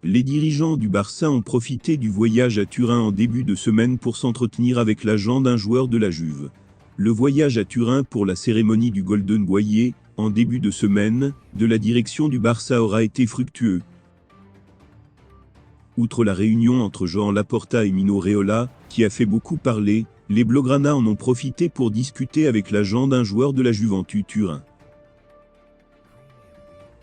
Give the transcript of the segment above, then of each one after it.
Les dirigeants du Barça ont profité du voyage à Turin en début de semaine pour s'entretenir avec l'agent d'un joueur de la Juve. Le voyage à Turin pour la cérémonie du Golden Boy, en début de semaine, de la direction du Barça aura été fructueux. Outre la réunion entre Joan Laporta et Mino Raiola, qui a fait beaucoup parler, les Blaugrana en ont profité pour discuter avec l'agent d'un joueur de la Juventus Turin.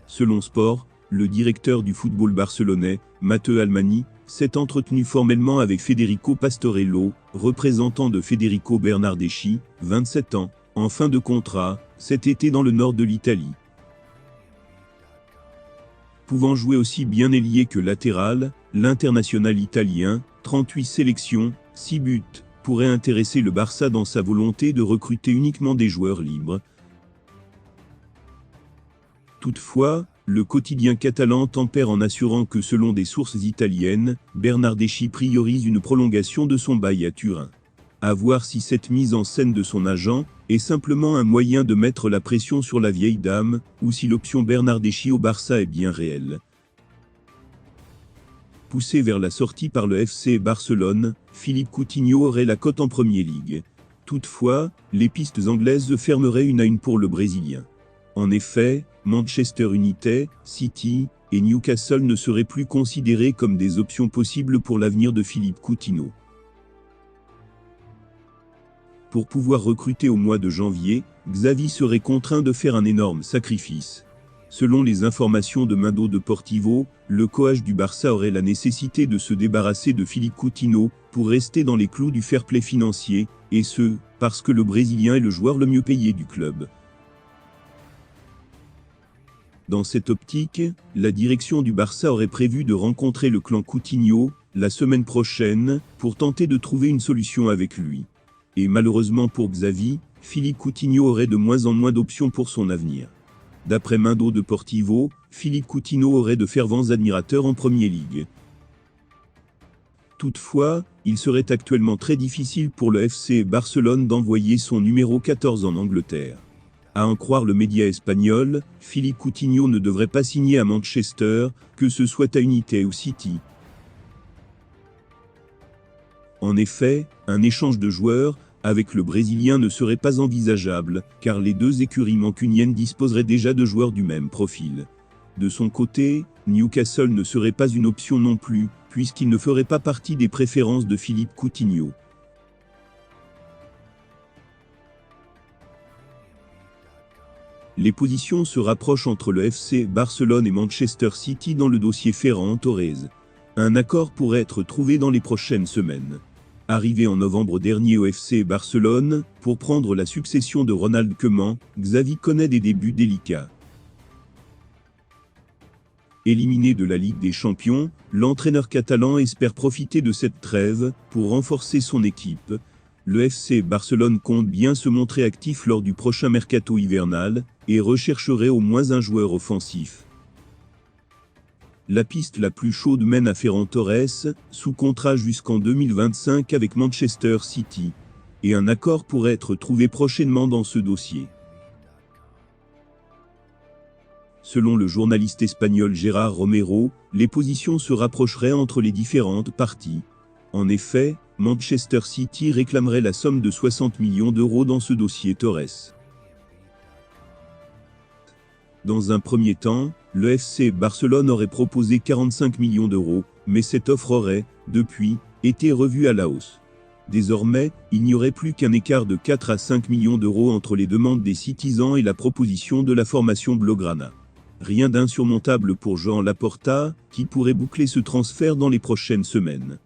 Selon Sport, le directeur du football barcelonais, Matteo Almani, s'est entretenu formellement avec Federico Pastorello, représentant de Federico Bernardeschi, 27 ans, en fin de contrat, cet été dans le nord de l'Italie. Pouvant jouer aussi bien ailier que latéral, l'international italien, 38 sélections, 6 buts, pourrait intéresser le Barça dans sa volonté de recruter uniquement des joueurs libres. Toutefois, le quotidien catalan tempère en assurant que selon des sources italiennes, Bernardeschi priorise une prolongation de son bail à Turin. À voir si cette mise en scène de son agent est simplement un moyen de mettre la pression sur la vieille dame, ou si l'option Bernardeschi au Barça est bien réelle. Poussé vers la sortie par le FC Barcelone, Philippe Coutinho aurait la cote en Premier League. Toutefois, les pistes anglaises fermeraient une à une pour le Brésilien. En effet, Manchester United, City et Newcastle ne seraient plus considérés comme des options possibles pour l'avenir de Philippe Coutinho. Pour pouvoir recruter au mois de janvier, Xavi serait contraint de faire un énorme sacrifice. Selon les informations de Mundo Deportivo, le coach du Barça aurait la nécessité de se débarrasser de Philippe Coutinho pour rester dans les clous du fair play financier, et ce, parce que le Brésilien est le joueur le mieux payé du club. Dans cette optique, la direction du Barça aurait prévu de rencontrer le clan Coutinho la semaine prochaine pour tenter de trouver une solution avec lui. Et malheureusement pour Xavi, Philippe Coutinho aurait de moins en moins d'options pour son avenir. D'après Mundo Deportivo, Philippe Coutinho aurait de fervents admirateurs en Premier League. Toutefois, il serait actuellement très difficile pour le FC Barcelone d'envoyer son numéro 14 en Angleterre. À en croire le média espagnol, Philippe Coutinho ne devrait pas signer à Manchester, que ce soit à United ou City. En effet, un échange de joueurs avec le Brésilien ne serait pas envisageable, car les deux écuries mancuniennes disposeraient déjà de joueurs du même profil. De son côté, Newcastle ne serait pas une option non plus, puisqu'il ne ferait pas partie des préférences de Philippe Coutinho. Les positions se rapprochent entre le FC Barcelone et Manchester City dans le dossier Ferran Torres. Un accord pourrait être trouvé dans les prochaines semaines. Arrivé en novembre dernier au FC Barcelone, pour prendre la succession de Ronald Koeman, Xavi connaît des débuts délicats. Éliminé de la Ligue des Champions, l'entraîneur catalan espère profiter de cette trêve pour renforcer son équipe. Le FC Barcelone compte bien se montrer actif lors du prochain mercato hivernal et rechercherait au moins un joueur offensif. La piste la plus chaude mène à Ferran Torres, sous contrat jusqu'en 2025 avec Manchester City. Et un accord pourrait être trouvé prochainement dans ce dossier. Selon le journaliste espagnol Gérard Romero, les positions se rapprocheraient entre les différentes parties. En effet, Manchester City réclamerait la somme de 60 millions d'euros dans ce dossier Torres. Dans un premier temps, le FC Barcelone aurait proposé 45 millions d'euros, mais cette offre aurait, depuis, été revue à la hausse. Désormais, il n'y aurait plus qu'un écart de 4 à 5 millions d'euros entre les demandes des Citizens et la proposition de la formation Blaugrana. Rien d'insurmontable pour Joan Laporta, qui pourrait boucler ce transfert dans les prochaines semaines.